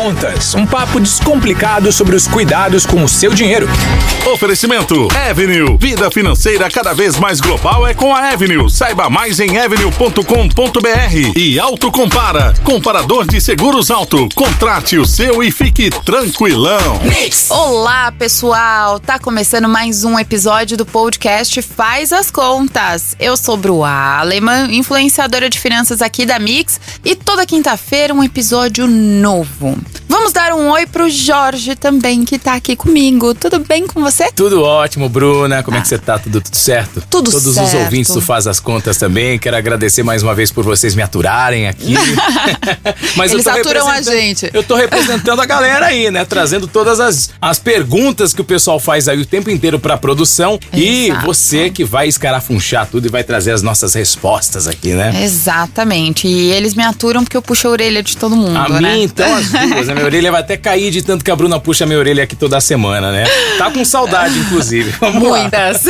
Contas, um papo descomplicado sobre os cuidados com o seu dinheiro. Oferecimento Avenue. Vida financeira cada vez mais global é com a Avenue. Saiba mais em avenue.com.br. E Autocompara, comparador de seguros auto. Contrate o seu e fique tranquilão. Olá, pessoal! Tá começando mais um episódio do podcast Faz as Contas. Eu sou Bru Aleman, influenciadora de finanças aqui da Mix, e toda quinta-feira um episódio novo. Vamos dar um oi pro Jorge também, que tá aqui comigo. Tudo bem com você? Tudo ótimo, Bruna. Como é que você tá? Tudo certo? Tudo Todos certo. Os ouvintes do Faz as Contas também. Quero agradecer mais uma vez por vocês me aturarem aqui. Mas eles aturam a gente. Eu tô representando a galera aí, né? Trazendo todas as perguntas que o pessoal faz aí o tempo inteiro pra produção. Exato. E você que vai escarafunchar tudo e vai trazer as nossas respostas aqui, né? Exatamente. E eles me aturam porque eu puxo a orelha de todo mundo, A né? mim, então, as duas, né? Minha orelha vai até cair de tanto que a Bruna puxa minha orelha aqui toda semana, né? Tá com saudade, inclusive. Vamos lá. Muitas.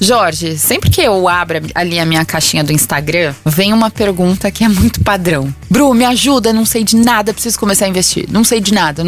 Jorge, sempre que eu abro ali a minha caixinha do Instagram, vem uma pergunta que é muito padrão. Bru, me ajuda, não sei de nada, preciso começar a investir. Não sei de nada,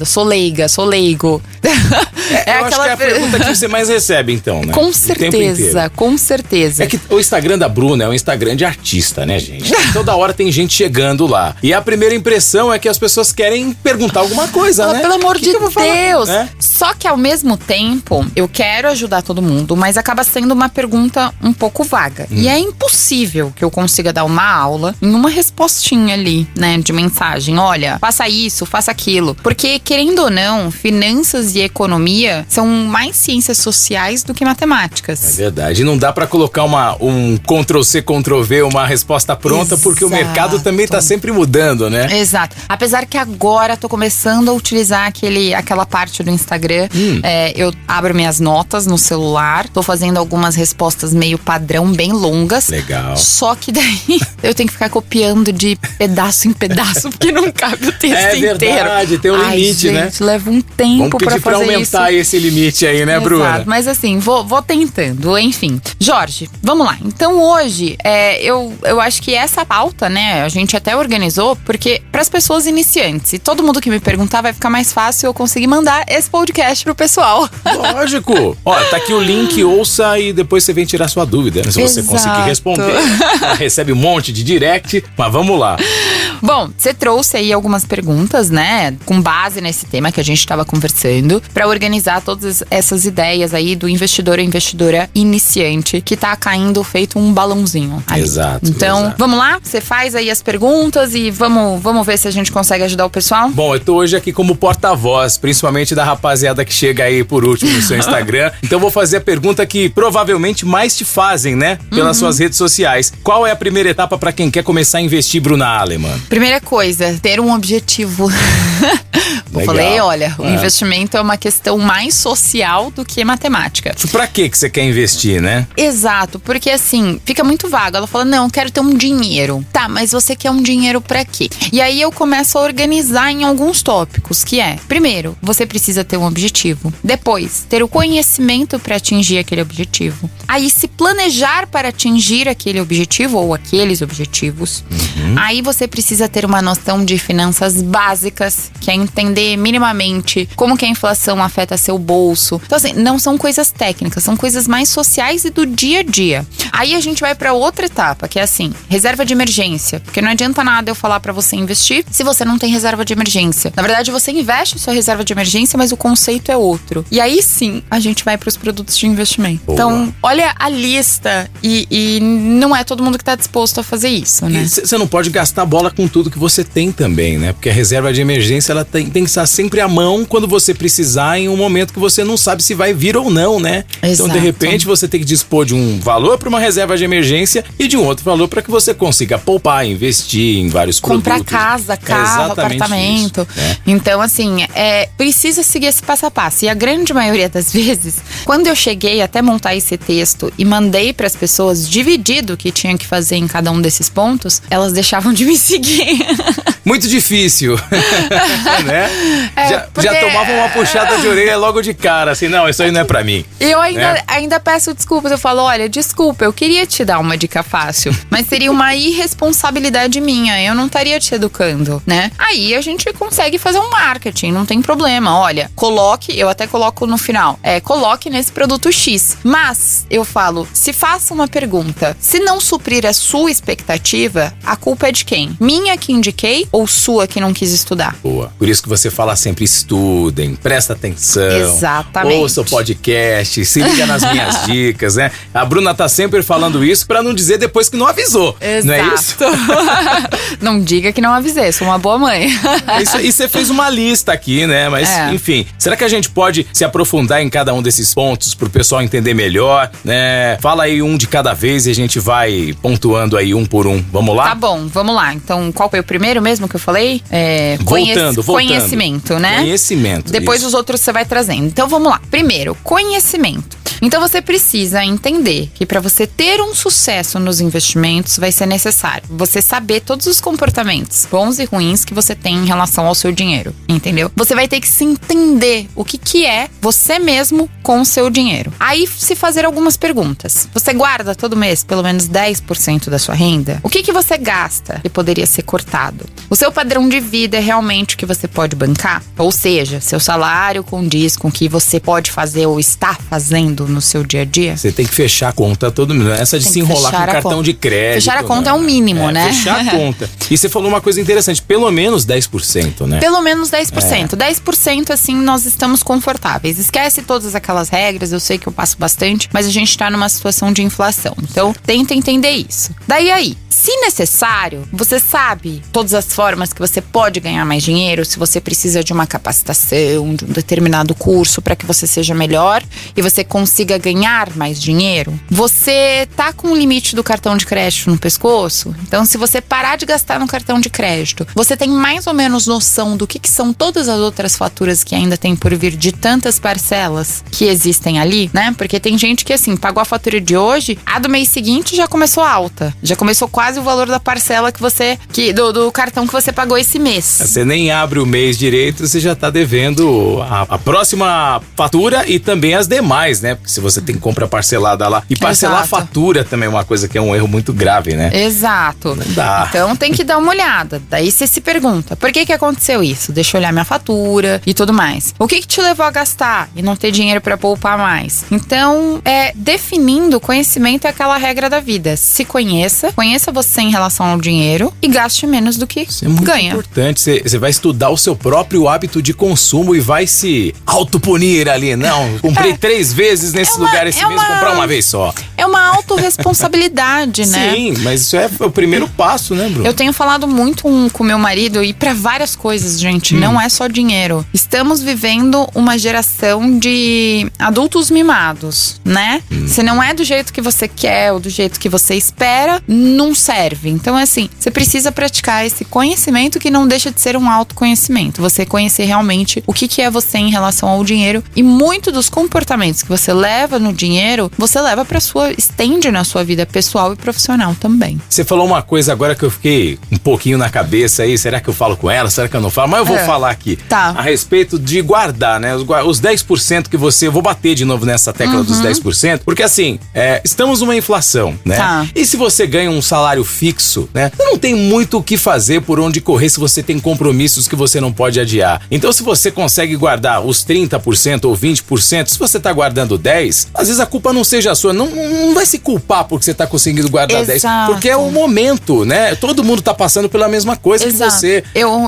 sou leiga, sou leigo. Eu acho que é a pergunta que você mais recebe, então, né? Com certeza, com certeza. É que o Instagram da Bruna é um Instagram de artista, né, gente? Toda hora tem gente chegando lá. E a primeira impressão é que as pessoas querem perguntar alguma coisa, né? Pelo amor de Deus! É? Só que ao mesmo tempo, eu quero ajudar todo mundo, mas acaba sendo uma pergunta um pouco vaga. E é impossível que eu consiga dar uma aula em uma respostinha ali, né, de mensagem. Olha, faça isso, faça aquilo. Porque, querendo ou não, finanças e economia são mais ciências sociais do que matemáticas. É verdade. E não dá pra colocar um Ctrl-C, Ctrl-V, uma resposta pronta, porque o mercado também tá sempre mudando, né? Exato. Apesar que agora tô começando a utilizar aquela parte do Instagram. Eu abro minhas notas no celular, tô fazendo algumas respostas meio padrão, bem longas. Legal. Só que daí eu tenho que ficar copiando de pedaço em pedaço, porque não cabe o texto inteiro. É verdade, tem um limite, né? Gente, leva um tempo pra fazer isso. Vamos pedir pra aumentar esse limite aí, né, Bruna? Exato, mas assim, vou tentando, enfim. Jorge, vamos lá. Então hoje, eu acho que essa pauta, né, a gente até organizou, porque pras pessoas iniciantes, e todo mundo que me perguntar, vai ficar mais fácil eu conseguir mandar esse podcast pro pessoal. Lógico. Ó, tá aqui o link, ouça e depois você vem tirar sua dúvida. Se você conseguir responder, recebe um monte de direct, mas vamos lá. Bom, você trouxe aí algumas perguntas, né, com base nesse tema que a gente estava conversando, pra organizar todas essas ideias aí do investidor ou investidora iniciante que tá caindo feito um balãozinho ali. Exato. Então, exato. Vamos lá? Você faz aí as perguntas e vamos ver se a gente consegue ajudar o pessoal? Bom, eu tô hoje aqui como porta-voz, principalmente da rapaziada que chega aí por último no seu Instagram. Então vou fazer a pergunta que provavelmente mais te fazem, né? Pelas suas redes sociais. Qual é a primeira etapa pra quem quer começar a investir, Bruna Aleman? Primeira coisa, ter um objetivo. Eu falei, olha, o investimento é uma questão mais social do que matemática. Pra que você quer investir, né? Exato, porque assim, fica muito vago. Ela fala, não, eu quero ter um dinheiro. Tá, mas você quer um dinheiro pra quê? E aí eu começo a organizar em alguns tópicos, que é, primeiro, você precisa ter um objetivo. Depois, ter o conhecimento pra atingir aquele objetivo. Aí, se planejar para atingir aquele objetivo ou aqueles objetivos. Aí você precisa ter uma noção de finanças básicas, que é entender minimamente como que a inflação afeta seu bolso. Então assim, não são coisas técnicas, são coisas mais sociais e do dia a dia. Aí a gente vai pra outra etapa, que é assim, reserva de emergência. Porque não adianta nada eu falar pra você investir se você não tem reserva de emergência. Na verdade, você investe sua reserva de emergência, mas o conceito é outro. E aí sim, a gente vai pros produtos de investimento. Boa. Então, olha a lista e não é todo mundo que tá disposto a fazer isso, né? Você não pode gastar bola com tudo que você tem também, né? Porque a reserva de emergência, ela tem que estar sempre à mão quando você precisar, em um momento que você não sabe se vai vir ou não, né? Exato. Então, de repente, você tem que dispor de um valor para uma reserva de emergência e de um outro valor para que você consiga poupar, investir em vários Comprar produtos. casa, carro, apartamento. Isso, né? Então, assim, precisa seguir esse passo a passo. E a grande maioria das vezes, quando eu cheguei até montar esse texto e mandei para as pessoas dividido o que tinha que fazer em cada um desses pontos, elas deixavam de me seguir. Muito difícil, né? Já tomava uma puxada de orelha logo de cara, assim, não, isso aí não é pra mim. Eu ainda peço desculpas, eu falo, olha, desculpa, eu queria te dar uma dica fácil, mas seria uma irresponsabilidade minha, eu não estaria te educando, né? Aí a gente consegue fazer um marketing, não tem problema, olha, coloque, eu até coloco no final, coloque nesse produto X, mas eu falo, se faça uma pergunta, se não suprir a sua expectativa, a culpa é de quem? Minha que indiquei ou sua que não quis estudar? Boa. Por isso que você fala sempre, estudem, presta atenção. Exatamente. Ouça o podcast, se liga nas minhas dicas, né? A Bruna tá sempre falando isso pra não dizer depois que não avisou. Exato. Não é isso? Não diga que não avisei, sou uma boa mãe. E você fez uma lista aqui, né? Mas, enfim, será que a gente pode se aprofundar em cada um desses pontos pro pessoal entender melhor, né? Fala aí um de cada vez e a gente vai pontuando aí um por um. Vamos lá? Tá bom, vamos lá. Então, qual foi o primeiro mesmo que eu falei? Voltando. Conhecimento, né? Conhecimento. Depois isso. os outros você vai trazendo. Então, vamos lá. Primeiro, conhecimento. Então você precisa entender que para você ter um sucesso nos investimentos vai ser necessário você saber todos os comportamentos bons e ruins que você tem em relação ao seu dinheiro, entendeu? Você vai ter que se entender o que é você mesmo com o seu dinheiro. Aí se fazer algumas perguntas. Você guarda todo mês pelo menos 10% da sua renda? O que você gasta que poderia ser cortado? O seu padrão de vida é realmente o que você pode bancar? Ou seja, seu salário condiz com o que você pode fazer ou está fazendo no seu dia a dia? Você tem que fechar a conta todo mundo. Essa de se enrolar com cartão de crédito. Fechar a conta é o mínimo, né? Fechar a conta. E você falou uma coisa interessante, pelo menos 10%, né? Pelo menos 10%. 10%, assim, nós estamos confortáveis. Esquece todas aquelas regras, eu sei que eu passo bastante, mas a gente tá numa situação de inflação. Então, tenta entender isso. Daí aí, se necessário, você sabe todas as formas que você pode ganhar mais dinheiro, se você precisa de uma capacitação, de um determinado curso para que você seja melhor e você consiga ganhar mais dinheiro. Você tá com o limite do cartão de crédito no pescoço? Então, se você parar de gastar no cartão de crédito, você tem mais ou menos noção do que são todas as outras faturas que ainda tem por vir de tantas parcelas que existem ali, né? Porque tem gente que, assim, pagou a fatura de hoje, a do mês seguinte já começou alta. Já começou quase o valor da parcela do cartão que você pagou esse mês. Você nem abre o mês direito, você já tá devendo a próxima fatura e também as demais, né? Porque se você tem compra parcelada lá. E parcelar a fatura também é uma coisa que é um erro muito grave, né? Exato. Não dá. Então tem que dar uma olhada. Daí você se pergunta, por que aconteceu isso? Deixa eu olhar minha fatura e tudo mais. O que te levou a gastar e não ter dinheiro pra poupar mais? Então, definindo, conhecimento é aquela regra da vida. Se conheça você em relação ao dinheiro e gaste menos do que isso é muito ganha. Importante. Você vai estudar o seu próprio hábito de consumo e vai se autopunir ali. Não, comprei 3 vezes nesse lugar esse mês, vou comprar uma vez só. É uma autorresponsabilidade, né? Sim, mas isso é o primeiro passo, né, Bruno? Eu tenho falado muito com meu marido e pra várias coisas, gente. Não é só dinheiro. Estamos vivendo uma geração de adultos mimados, né? Se não é do jeito que você quer ou do jeito que você espera, não serve. Então, assim, você precisa praticar esse conhecimento que não deixa de ser um autoconhecimento. Você conhecer realmente o que é você em relação ao dinheiro e muito dos comportamentos que você leva no dinheiro, você leva estende na sua vida pessoal e profissional também. Você falou uma coisa agora que eu fiquei um pouquinho na cabeça aí, será que eu falo com ela, será que eu não falo? Mas eu vou falar aqui. Tá. A respeito de guardar, né? Os 10% que eu vou bater de novo nessa tecla dos 10%, porque assim, estamos numa inflação, né? Tá. E se você ganha um salário fixo, né? Não tem muito o que fazer, por onde correr, se você tem compromissos que você não pode adiar. Então, se você consegue guardar os 30% ou 20%, se você tá guardando 10%, às vezes a culpa não seja sua, não vai se culpar porque você tá conseguindo guardar 10%, porque é o momento, né? Todo mundo tá passando pela mesma coisa que você.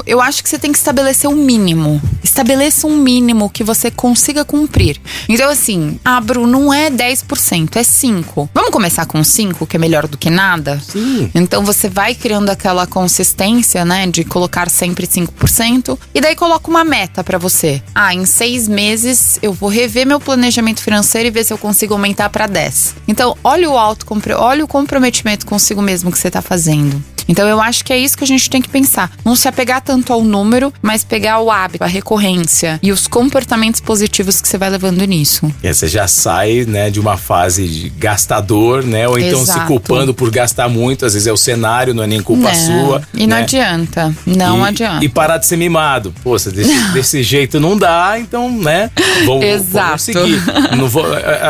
Eu acho que você tem que estabelecer um mínimo. Estabeleça um mínimo que você consiga cumprir. Então, assim, Bruno, não é 10%, é 5%. Vamos começar com 5%, que é melhor do que nada? Sim. Então, você vai criando aquela consistência, né, de colocar sempre 5%, e daí coloca uma meta pra você. Em 6 meses eu vou rever meu planejamento financeiro e ver se eu consigo aumentar pra 10%. Então, olha o comprometimento consigo mesmo que você tá fazendo. Então eu acho que é isso que a gente tem que pensar. Não se apegar tanto ao número, mas pegar o hábito, a recorrência e os comportamentos positivos que você vai levando nisso. E aí você já sai, né, de uma fase de gastador, né? Ou então se culpando por gastar muito. Às vezes é o cenário, não é nem culpa sua. E não adianta. Não adianta. E parar de ser mimado. Pô, desse jeito não dá, então, né? Vamos seguir. Não vou,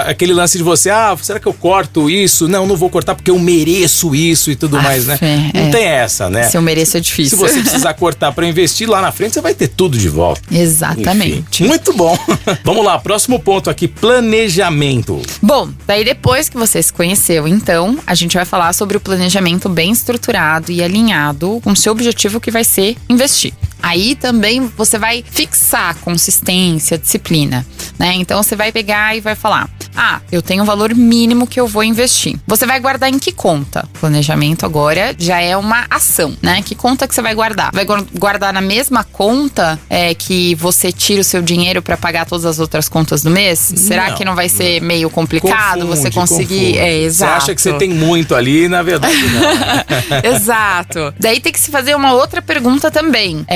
aquele lance de você, será que eu corto isso? Não vou cortar porque eu mereço isso e tudo mais, né? Não tem essa, né? Se eu mereço é difícil. Se você precisar cortar pra investir lá na frente, você vai ter tudo de volta. Exatamente. Enfim, muito bom. Vamos lá, próximo ponto aqui, planejamento. Bom, daí depois que você se conheceu, então, a gente vai falar sobre o planejamento bem estruturado e alinhado com o seu objetivo, que vai ser investir. Aí também você vai fixar consistência, disciplina, né? Então você vai pegar e vai falar: eu tenho um valor mínimo que eu vou investir. Você vai guardar em que conta? Planejamento agora já é uma ação, né? Que conta que você vai guardar? Vai guardar na mesma conta que você tira o seu dinheiro para pagar todas as outras contas do mês? Será que não vai ser meio complicado você conseguir? Exato. Você acha que você tem muito ali, na verdade não. Exato. Daí tem que se fazer uma outra pergunta também.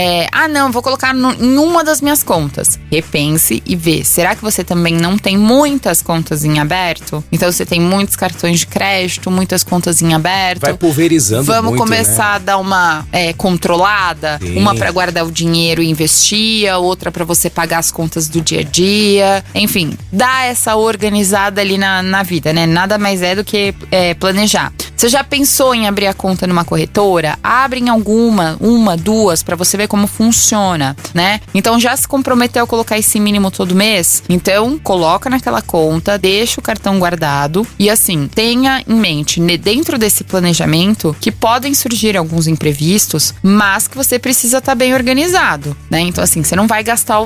Não, vou colocar em uma das minhas contas. Repense e vê. Será que você também não tem muitas contas em aberto? Então você tem muitos cartões de crédito, muitas contas em aberto. Vai pulverizando Vamos muito, começar a dar uma controlada. Sim. Uma para guardar o dinheiro e investir, a outra para você pagar as contas do dia a dia. Enfim, dá essa organizada ali na vida, né? Nada mais é do que planejar. Você já pensou em abrir a conta numa corretora? Abre em alguma, duas, para você ver como funciona, né? Então já se comprometeu a colocar esse mínimo todo mês? Então coloca naquela conta, deixa o cartão guardado e assim, tenha em mente, dentro desse planejamento, que podem surgir alguns imprevistos, mas que você precisa estar bem organizado, né? Então assim, você não vai gastar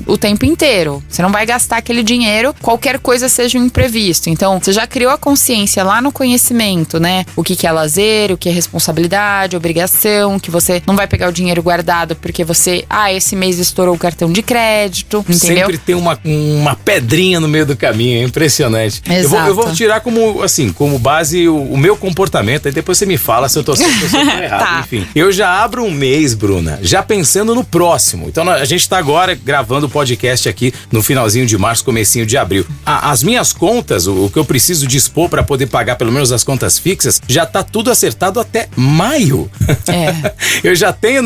o tempo inteiro, você não vai gastar aquele dinheiro, qualquer coisa seja um imprevisto. Então você já criou a consciência lá no conhecimento, né? O que é lazer, o que é responsabilidade, obrigação, que você não vai pegar o dinheiro guardado porque você, esse mês estourou o cartão de crédito, entendeu? Sempre tem uma pedrinha no meio do caminho, é impressionante. Exato. Eu vou tirar como base o meu comportamento, aí depois você me fala se eu tô certo ou se eu tô errado. Tá. Enfim, eu já abro um mês, Bruna, já pensando no próximo. Então a gente tá agora gravando o podcast aqui no finalzinho de março, comecinho de abril. As minhas contas, o que eu preciso dispor para poder pagar pelo menos as contas fixas, já tá tudo acertado até maio. Eu já tenho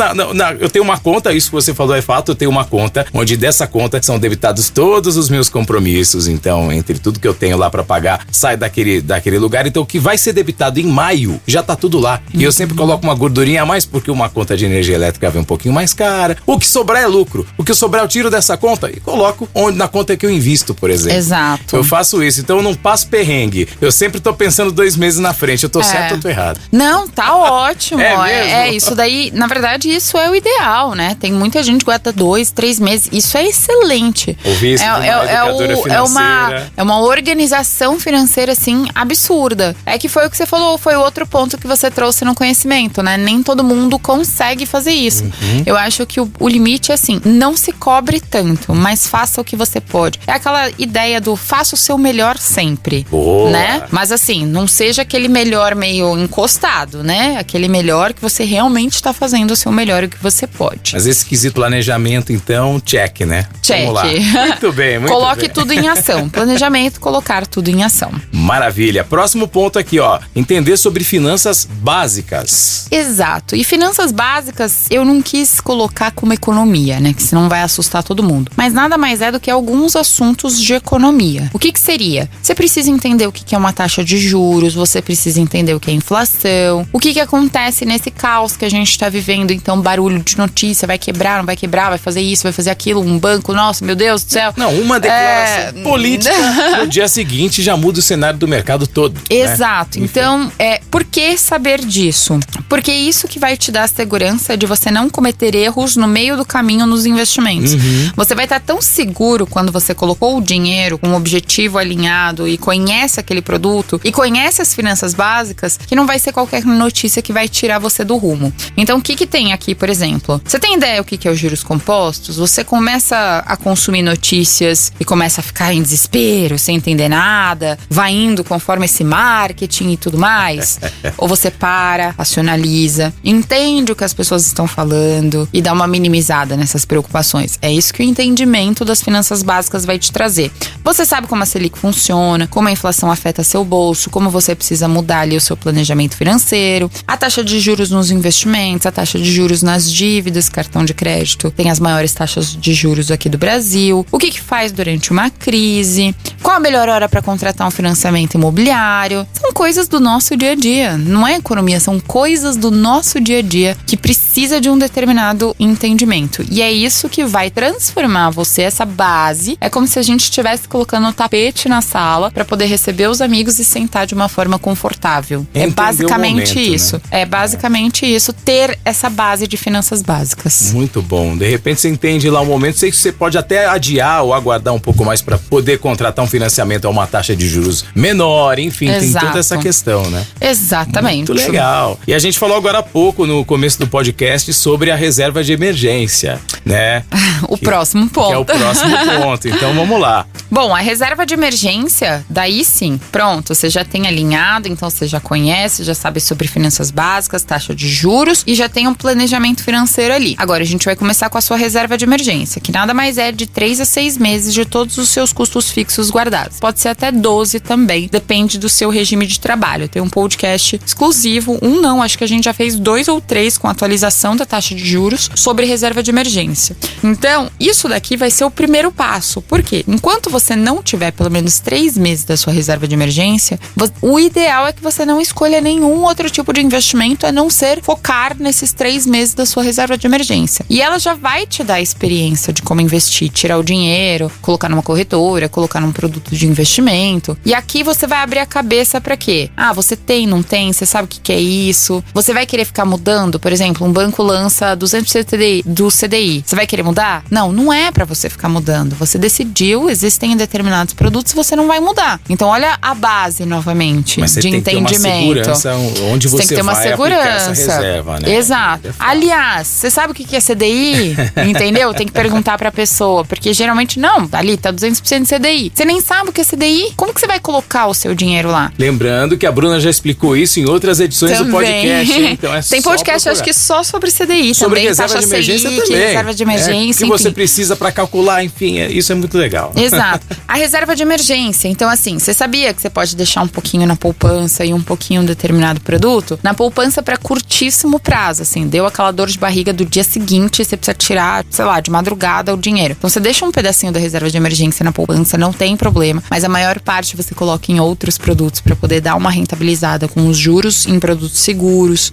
eu tenho uma conta, isso que você falou é fato, eu tenho uma conta onde dessa conta são debitados todos os meus compromissos. Então, entre tudo que eu tenho lá pra pagar, sai daquele lugar. Então, o que vai ser debitado em maio, já tá tudo lá. E eu sempre coloco uma gordurinha a mais, porque uma conta de energia elétrica vem um pouquinho mais cara. O que sobrar é lucro. O que sobrar eu tiro dessa conta e coloco na conta que eu invisto, por exemplo. Exato. Eu faço isso, então eu não passo perrengue. Eu sempre tô pensando 2 meses na frente. Eu tô certo ou tô errado? Não, tá ótimo. É isso daí, na verdade, isso é o ideal, né? Tem muita gente que guarda 2, 3 meses. Isso é excelente. Ouvi isso de uma educadora financeira. É uma organização financeira, assim, absurda. É que foi o que você falou, foi o outro ponto que você trouxe no conhecimento, né? Nem todo mundo consegue fazer isso. Eu acho que o limite é assim, não se cobre tanto, mas faça o que você pode. É aquela ideia do faça o seu melhor sempre. Boa. Né? Mas assim, não seja aquele melhor meio encostado, né? Aquele melhor que você realmente tá fazendo o seu melhor, o que você pode. Mas esse quesito planejamento, então, check, né? Check. Vamos lá. Muito bem, muito Coloque bem. tudo em ação. Planejamento, colocar tudo em ação. Maravilha. Próximo ponto aqui, ó. Entender sobre finanças básicas. Exato. E finanças básicas, eu não quis colocar como economia, né? Que senão vai assustar todo mundo. Mas nada mais é do que alguns assuntos de economia. O que seria? Você precisa entender o que é uma taxa de juros, você precisa entender o que é inflação, o que acontece nesse caos que a gente tá vivendo. Então, barulho de notícia, vai quebrar, não vai quebrar, vai fazer isso, vai fazer aquilo, um banco, nossa, meu Deus do céu. Não, uma declaração política no dia seguinte já muda o cenário do mercado todo. Exato. Né? Então, por que saber disso? Porque é isso que vai te dar a segurança de você não cometer erros no meio do caminho nos investimentos. Você vai estar tão seguro quando você colocou o dinheiro com um objetivo alinhado e conhece aquele produto e conhece as finanças finanças básicas que não vai ser qualquer notícia que vai tirar você do rumo. Então, o que tem aqui, por exemplo? Você tem ideia o que é os juros compostos? Você começa a consumir notícias e começa a ficar em desespero, sem entender nada, vai indo conforme esse marketing e tudo mais? Ou você para, racionaliza, entende o que as pessoas estão falando e dá uma minimizada nessas preocupações? É isso que o entendimento das finanças básicas vai te trazer. Você sabe como a Selic funciona, como a inflação afeta seu bolso, como você precisa mudar ali o seu planejamento financeiro, a taxa de juros nos investimentos, a taxa de juros nas dívidas, cartão de crédito tem as maiores taxas de juros aqui do Brasil, o que faz durante uma crise, qual a melhor hora para contratar um financiamento imobiliário. São coisas do nosso dia a dia, não é economia, são coisas do nosso dia a dia que precisa de um determinado entendimento. E é isso que vai transformar você, essa base. É como se a gente estivesse colocando um tapete na sala para poder receber os amigos e sentar de uma forma confortável. É basicamente isso. Né? É basicamente isso, ter essa base de finanças básicas. Muito bom. De repente você entende lá um momento, sei que você pode até adiar ou aguardar um pouco mais para poder contratar um financiamento a uma taxa de juros menor, enfim, tem toda essa questão, né? Exatamente. Muito legal. E a gente falou agora há pouco, no começo do podcast, sobre a reserva de emergência, né? O próximo ponto. Que é o próximo ponto. Então vamos lá. Bom, a reserva de emergência, daí sim, pronto, você já tem alinhado, então você já conhece, já sabe sobre finanças básicas, taxa de juros e já tem um planejamento financeiro ali. Agora a gente vai começar com a sua reserva de emergência, que nada mais é de 3 a 6 meses de todos os seus custos fixos guardados. Pode ser até 12 também, depende do seu regime de trabalho. Tem um podcast exclusivo, acho que a gente já fez 2 ou 3 com atualização da taxa de juros sobre reserva de emergência. Então, isso daqui vai ser o primeiro passo. Por quê? Enquanto você não tiver pelo menos 3 meses da sua reserva de emergência, o ideal é que você não escolha nenhum outro tipo de investimento a não ser focar nesses 3 meses da sua reserva de emergência. E ela já vai te dar a experiência de como investir, tirar o dinheiro, colocar numa corretora, colocar num produto de investimento. E aqui você vai abrir a cabeça pra quê? Você tem, não tem? Você sabe o que é isso? Você vai querer ficar mudando? Por exemplo, um banco lança 200% do CDI. Você vai querer mudar? Não é pra você ficar mudando. Você decidiu, existem determinados produtos, você não vai mudar. Então olha a base novamente mas você de tem entendimento. Que ter uma segurança onde você, tem que ter uma vai segurança. Aplicar essa reserva, né? Exato. Aliás, você sabe o que é CDI? Entendeu? Tem que perguntar pra pessoa, porque geralmente não, ali tá 200% de CDI. Você nem sabe o que é CDI? Como que você vai colocar o seu dinheiro lá? Lembrando que a Bruna já explicou isso em outras edições do podcast, hein? Então é tem podcast, acho que só sobre CDI sobre também. Reserva de emergência Selic, também. Reserva de emergência, que você precisa pra calcular, enfim, isso é muito legal. Exato. A reserva de emergência, então assim, você sabia que você pode deixar um pouquinho na poupança e um pouquinho em determinado produto? Na poupança para curtíssimo prazo, assim, deu aquela dor de barriga do dia seguinte, você precisa tirar, sei lá, de madrugada o dinheiro. Então você deixa um pedacinho da reserva de emergência na poupança, não tem problema, mas a maior parte você coloca em outros produtos para poder dar uma rentabilizada com os juros em produtos seguros.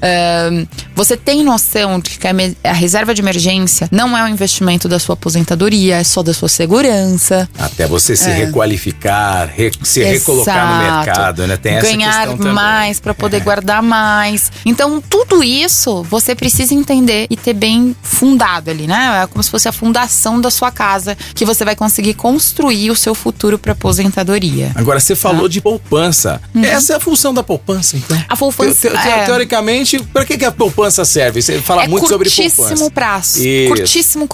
Você tem noção de que a reserva de emergência não é um investimento da sua aposentadoria, é só da sua segurança. Até você se requalificar, se recolocar no mercado, né? Tem essa ganhar questão também. mais para poder guardar mais. Então, tudo isso você precisa entender e ter bem fundado ali, né? É como se fosse a fundação da sua casa que você vai conseguir construir o seu futuro para aposentadoria. Agora, você falou de poupança. Essa é a função da poupança, então? A poupança, teoricamente, para que a poupança serve? Você fala muito sobre poupança. Curtíssimo prazo. Isso.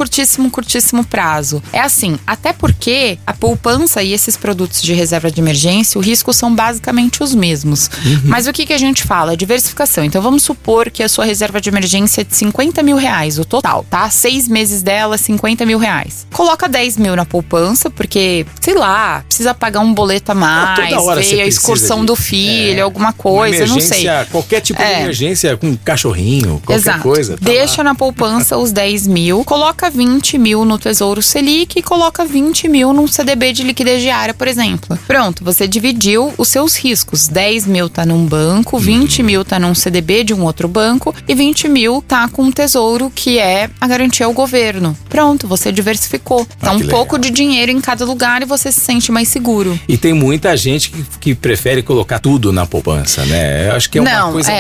Curtíssimo prazo. É assim, até porque a poupança e esses produtos de reserva de emergência, o risco são basicamente os mesmos. Mas o que a gente fala? Diversificação. Então vamos supor que a sua reserva de emergência é de 50 mil reais, o total, tá? 6 meses dela, 50 mil reais. Coloca 10 mil na poupança, porque, sei lá, precisa pagar um boleto a mais, veio a excursão do filho, alguma coisa, não sei. Qualquer tipo de emergência, com um cachorrinho, qualquer coisa. Deixa na poupança os 10 mil, coloca 20 mil no Tesouro Selic e coloca 20 mil num CDB de liquidez diária, por exemplo. Pronto, você dividiu os seus riscos. 10 mil tá num banco, 20 mil tá num CDB de um outro banco e 20 mil tá com um tesouro que é a garantia ao governo. Pronto, você diversificou. Tá um pouco de dinheiro em cada lugar e você se sente mais seguro. E tem muita gente que prefere colocar tudo na poupança, né? Eu acho que é uma coisa...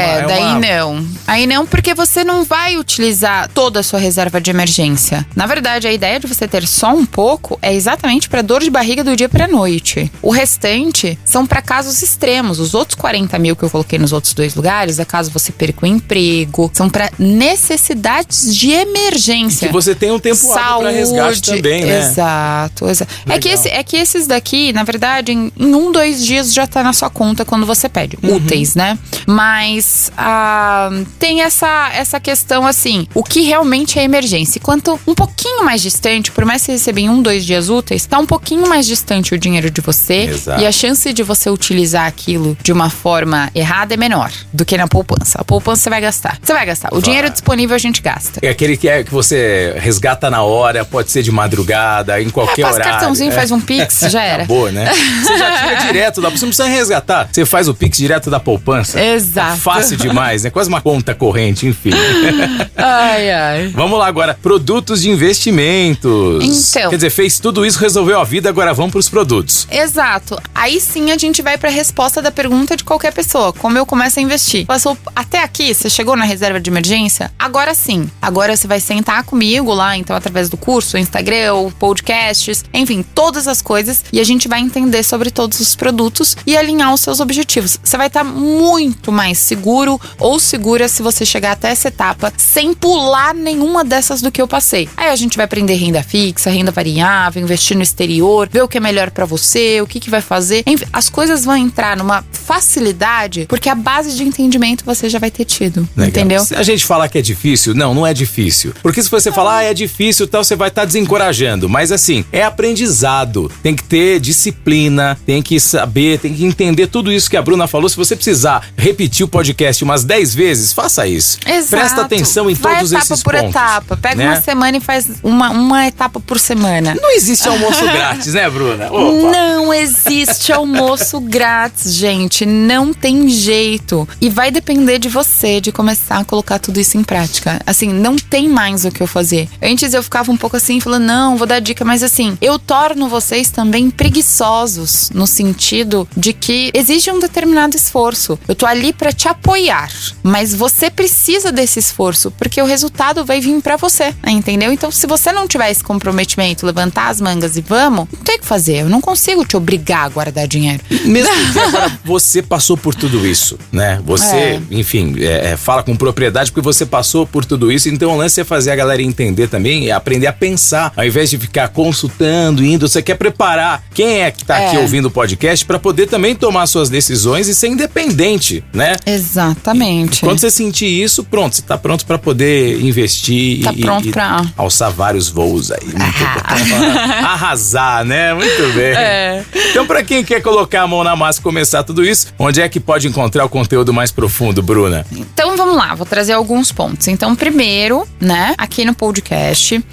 Não. Aí não, porque você não vai utilizar toda a sua reserva de emergência. emergência. Na verdade, a ideia de você ter só um pouco é exatamente para dor de barriga do dia pra noite. O restante são para casos extremos. Os outros 40 mil que eu coloquei nos outros 2 lugares é caso você perca o emprego, são para necessidades de emergência. E que você tem um tempo hábil para resgate também, né? Exato. É que esses daqui, na verdade, em 1-2 dias já tá na sua conta quando você pede. Úteis, né? Mas tem essa questão assim, o que realmente é emergência. Quanto um pouquinho mais distante, por mais que você receba em 1-2 dias úteis, tá um pouquinho mais distante o dinheiro de você. Exato. E a chance de você utilizar aquilo de uma forma errada é menor do que na poupança. A poupança você vai gastar. O dinheiro disponível a gente gasta. É aquele que você resgata na hora, pode ser de madrugada, em qualquer horário. Faz cartãozinho, faz um Pix, já era. Acabou, né? Você já tira direto da... Você não precisa resgatar. Você faz o Pix direto da poupança. Exato. É fácil demais, né? Quase uma conta corrente, enfim. Ai. Vamos lá agora. Produtos de investimentos. Então. Quer dizer, fez tudo isso, resolveu a vida, agora vamos pros produtos. Exato. Aí sim a gente vai pra resposta da pergunta de qualquer pessoa. Como eu começo a investir? Passou até aqui, você chegou na reserva de emergência? Agora sim. Agora você vai sentar comigo lá, então, através do curso, Instagram, ou podcasts, enfim, todas as coisas. E a gente vai entender sobre todos os produtos e alinhar os seus objetivos. Você vai estar muito mais seguro ou segura se você chegar até essa etapa sem pular nenhuma dessas do que eu passei. Aí a gente vai aprender renda fixa, renda variável, investir no exterior, ver o que é melhor pra você, o que vai fazer. Enfim, as coisas vão entrar numa facilidade porque a base de entendimento você já vai ter tido. Legal. Entendeu? Se a gente falar que é difícil, não é difícil. Porque se você falar, é difícil, tal, você vai estar desencorajando. Mas assim, é aprendizado. Tem que ter disciplina, tem que saber, tem que entender tudo isso que a Bruna falou. Se você precisar repetir o podcast umas 10 vezes, faça isso. Exato. Presta atenção em todos esses pontos. Vai etapa por etapa. Pega, né, uma semana e faz uma etapa por semana. Não existe almoço grátis, né, Bruna? Opa. Não existe almoço grátis, gente. Não tem jeito. E vai depender de você, de começar a colocar tudo isso em prática. Assim, não tem mais o que eu fazer. Antes eu ficava um pouco assim, falando, não, vou dar dica. Mas assim, eu torno vocês também preguiçosos, no sentido de que exige um determinado esforço. Eu tô ali pra te apoiar, mas você precisa desse esforço, porque o resultado vai vir pra você, entendeu? Então, se você não tiver esse comprometimento, levantar as mangas e vamos, não tem o que fazer. Eu não consigo te obrigar a guardar dinheiro. Mesmo que agora você passou por tudo isso, né? Você, enfim, fala com propriedade porque você passou por tudo isso. Então, o lance é fazer a galera entender também e aprender a pensar, ao invés de ficar consultando, indo. Você quer preparar quem é que tá aqui ouvindo o podcast pra poder também tomar suas decisões e ser independente, né? Exatamente. Quando você sentir isso, pronto, você tá pronto pra poder investir e alçar vários voos aí. Arrasar, né? Muito bem. Então, pra quem quer colocar a mão na massa e começar tudo isso, onde é que pode encontrar o conteúdo mais profundo, Bruna? Então, vamos lá, vou trazer alguns pontos. Então, primeiro, né, aqui no podcast,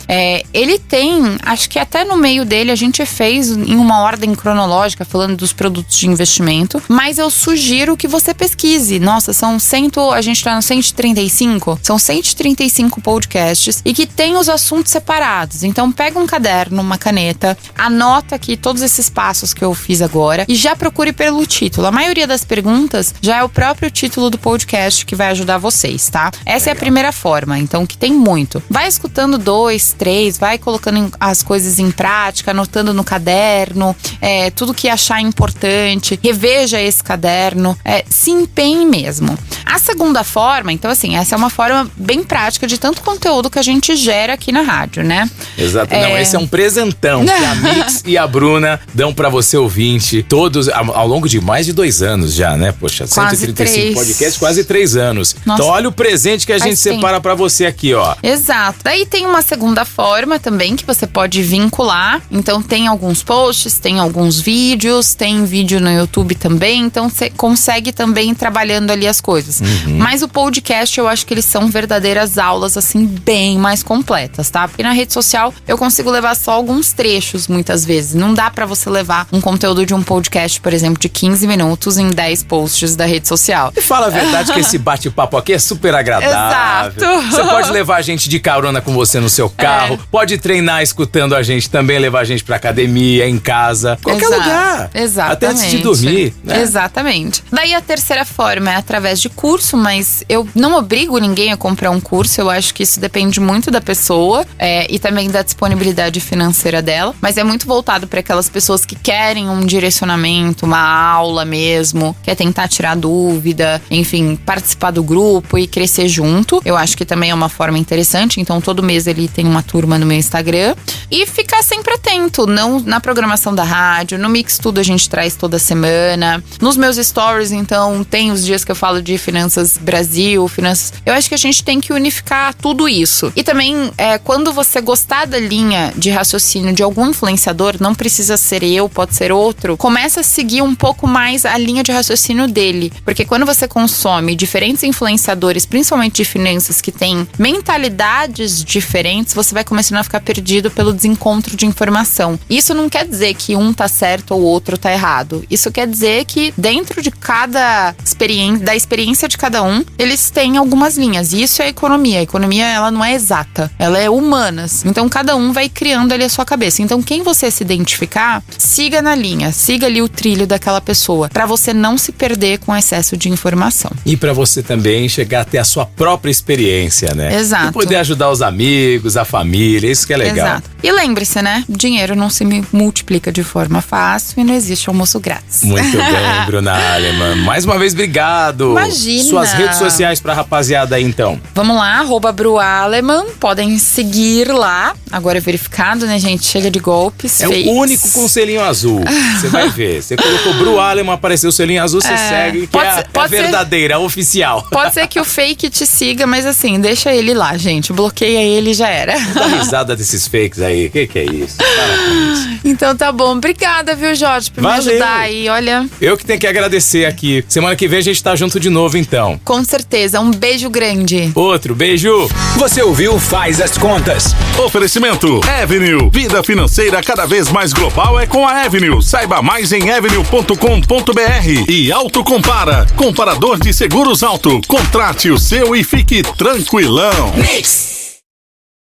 ele tem, acho que até no meio dele a gente fez em uma ordem cronológica, falando dos produtos de investimento, mas eu sugiro que você pesquise. Nossa, a gente tá no 135? São 135 podcasts e que tem os assuntos separados. Então, pega um caderno, uma caneta, anota aqui todos esses passos que eu fiz agora e já procure pelo título. A maioria das perguntas já é o próprio título do podcast que vai ajudar vocês, tá? Essa é a primeira forma, então, que tem muito. Vai escutando 2, 3, vai colocando as coisas em prática, anotando no caderno, tudo que achar importante, reveja esse caderno, se empenhe mesmo. A segunda forma, então assim, essa é uma forma bem prática de tanto conteúdo que a gente gera aqui na rádio, né? Exato, não, esse é um presentão que a Mix e a Bruna dão pra você ouvinte, todos, ao longo de mais de 2 anos já, né? Poxa, quase 135 podcasts, quase 3 anos. Nossa, então olha o presente que a gente separa pra você aqui, ó. Exato. Daí tem uma segunda forma também que você pode vincular. Então tem alguns posts, tem alguns vídeos, tem vídeo no YouTube também. Então você consegue também ir trabalhando ali as coisas. Mas o podcast, eu acho que eles são verdadeiras aulas, assim, bem mais completas, tá? Porque na rede social eu consigo levar só alguns trechos, muitas vezes. Não dá pra você levar um conteúdo de um podcast, por exemplo, de 15 minutos em 10 posts da rede social. E fala a verdade que esse bate-papo aqui é super agradável. Exato. Você pode levar a gente de carona com você no seu carro, pode treinar escutando a gente também, levar a gente pra academia, em casa, qualquer lugar. Exatamente. Até antes de dormir, né? Exatamente. Daí a terceira forma é através de curso, mas eu não obrigo ninguém a comprar um curso. Eu acho que isso depende muito da pessoa e também da disponibilidade financeira dela, mas é muito voltado para aquelas pessoas que querem um direcionamento, uma aula mesmo, quer tentar tirar dúvida, enfim, participar do grupo e crescer junto. Eu acho que também é uma forma interessante, então todo mês ele tem uma turma no meu Instagram. E ficar sempre atento, não na programação da rádio, no Mix Tudo a gente traz toda semana. Nos meus stories, então, tem os dias que eu falo de finanças Brasil, finanças... Eu acho que a gente tem que unificar tudo isso. E também, quando você gostar da linha de raciocínio de algum influenciador, não precisa ser eu, pode ser outro, começa a seguir um pouco mais a linha de raciocínio dele. Porque quando você consome diferentes influenciadores, principalmente de finanças, que têm mentalidades diferentes, você vai começando a ficar perdido pelo desencontro de informação. Isso não quer dizer que um tá certo ou o outro tá errado. Isso quer dizer que dentro de cada experiência, da experiência de cada um, eles têm algumas linhas. E isso é a economia. A economia, ela não é exata. Ela é humanas. Então, cada um vai criando ali a sua cabeça. Então, quem você se identificar, siga na linha. Siga ali o trilho daquela pessoa. Pra você não se perder com excesso de informação. E pra você também chegar a ter a sua própria experiência, né? Exato. E poder ajudar os amigos, a família. Isso que é legal. Exato. E lembre-se, né? Dinheiro não se multiplica de forma fácil e não existe almoço grátis. Muito bem, Bruna Aleman. Mais uma vez, obrigado. Imagina. Suas redes sociais pra rapaziada aí, então. Vamos lá, @BruAleman. Podem seguir lá. Agora é verificado, né, gente? Chega de golpes. É fakes. o único com selinho azul. Você vai ver. Você colocou Bru Aleman, apareceu o selinho azul, você segue. Que é a verdadeira, a oficial. Pode ser que o fake te siga, mas assim, deixa ele lá, gente. Bloqueia ele e já era. Dá risada desses fakes aí. Que é isso? Para com isso. Então tá bom. Obrigada, viu, Jorge, por me ajudar aí. Olha, Eu que tenho que agradecer aqui. Semana que vem a gente tá junto de novo, então. com certeza. Um beijo grande. Outro, beijo. Você ouviu Faz as Contas. Oferecimento Avenue. Vida financeira cada vez mais global é com a Avenue. Saiba mais em avenue.com.br. E Autocompara. Comparador de seguros auto. Contrate o seu e fique tranquilão. Mix.